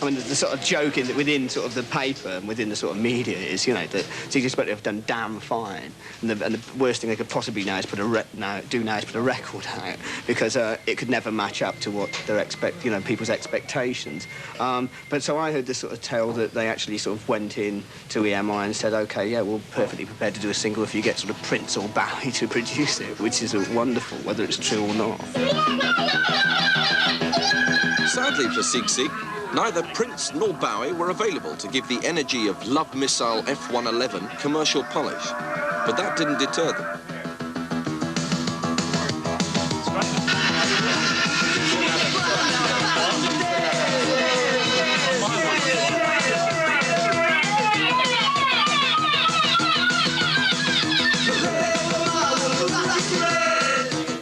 I mean, the sort of joke within sort of the paper and within the sort of media is, you know, that Sigue Sputnik have done damn fine, and the worst thing they could possibly do now is put a record out, because it could never match up to what people's expectations. But so I heard this sort of tale that they actually sort of went in to EMI and said, OK, yeah, we're perfectly prepared to do a single if you get sort of Prince or Bowie to produce it, which is wonderful, whether it's true or not. Sadly for Sigue Sigue, neither Prince nor Bowie were available to give the energy of Love Missile F-111 commercial polish, but that didn't deter them.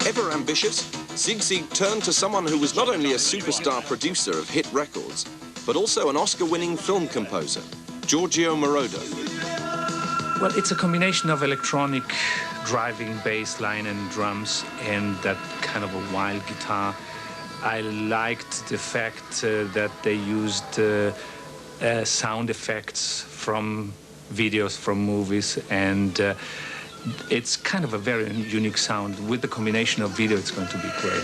Ever ambitious, Sigue Sigue turned to someone who was not only a superstar producer of hit records, but also an Oscar-winning film composer, Giorgio Moroder. Well, it's a combination of electronic driving bass line and drums and that kind of a wild guitar. I liked the fact that they used sound effects from videos, from movies, and it's kind of a very unique sound. With the combination of video, it's going to be great.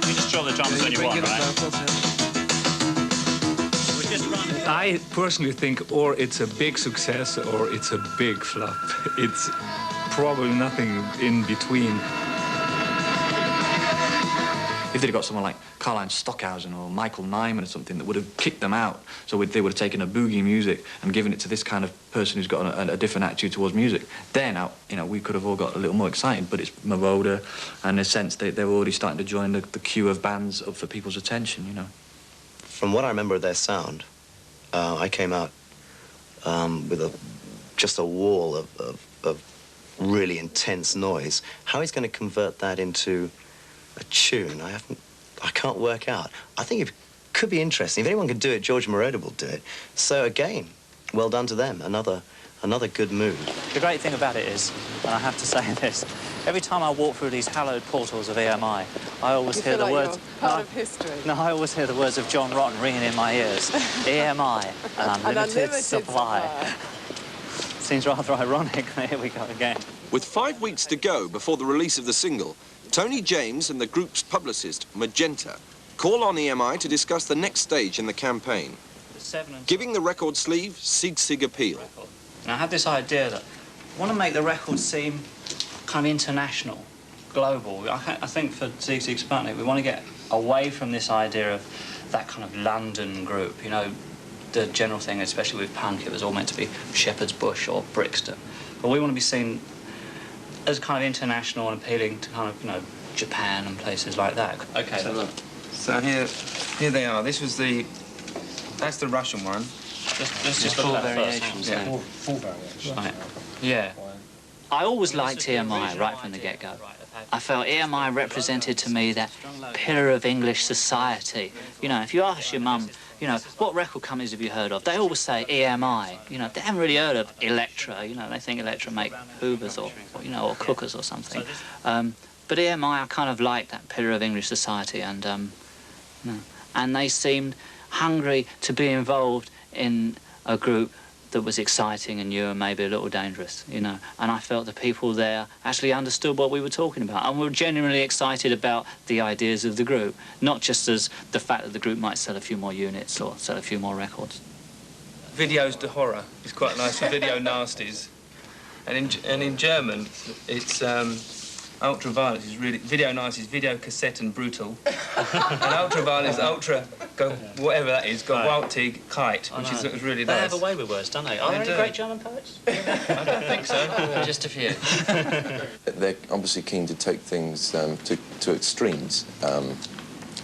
You just draw the drums when you want, right? I personally think or it's a big success or it's a big flop. It's probably nothing in between. If they'd got someone like Karlheinz Stockhausen or Michael Nyman or something that would have kicked them out, so they would have taken a boogie music and given it to this kind of person who's got a different attitude towards music, then, you know, we could have all got a little more excited. But it's Moroder, and in a sense, they were already starting to join the queue of bands up for people's attention, you know. From what I remember of their sound, I came out with just a wall of really intense noise. How he's going to convert that into a tune, I can't work out. I think it could be interesting. If anyone could do it, George Moroder will do it. So again, well done to them. Another good move. The great thing about it is, and I have to say this, every time I walk through these hallowed portals of EMI, I always hear the words... part of history. No, I always hear the words of John Rotten ringing in my ears. EMI, an unlimited supply. Seems rather ironic. Here we go again. With 5 weeks to go before the release of the single, Tony James and the group's publicist, Magenta, call on EMI to discuss the next stage in the campaign, giving the record sleeve Sigue Sigue appeal. And I had this idea that I want to make the record seem kind of international, global. I think for Sigue Sigue Sputnik, we want to get away from this idea of that kind of London group. You know, the general thing, especially with punk, it was all meant to be Shepherd's Bush or Brixton. But we want to be seen as kind of international and appealing to kind of, you know, Japan and places like that. Okay. So look, so here they are. This was that's the Russian one. Let's just look at that variations. first. Yeah. Full variations. Right. Yeah. I always liked EMI right from the get-go. I felt EMI represented to me that pillar of English society. You know, if you ask your mum, you know, what record companies have you heard of? They always say EMI. You know, they haven't really heard of Elektra. You know, they think Elektra make Hoovers or you know, or cookers or something. But EMI, I kind of liked that pillar of English society, and you know, and they seemed hungry to be involved in a group that was exciting and new and maybe a little dangerous, you know. And I felt the people there actually understood what we were talking about and were genuinely excited about the ideas of the group, not just as the fact that the group might sell a few more units or sell a few more records. Videos de horror is quite nice for video nasties. And in German, it's ultraviolet is really... Video nice is video cassette and brutal. And ultraviolet is ultra... Go, whatever that is, gewaltig kite, which is really nice. They have a way with words, don't they? Are there any great German poets? I don't think so. Just a few. They're obviously keen to take things to extremes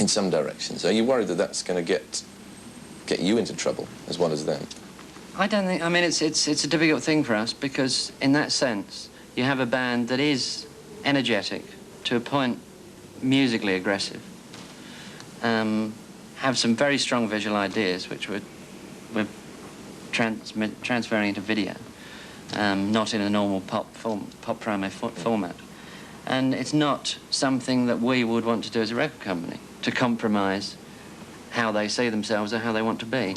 in some directions. Are you worried that that's going to get you into trouble as well as them? I don't think... I mean, it's a difficult thing for us because, in that sense, you have a band that is energetic, to a point musically aggressive, have some very strong visual ideas which we're transferring into video, not in a normal pop promo format. And it's not something that we would want to do as a record company, to compromise how they see themselves or how they want to be.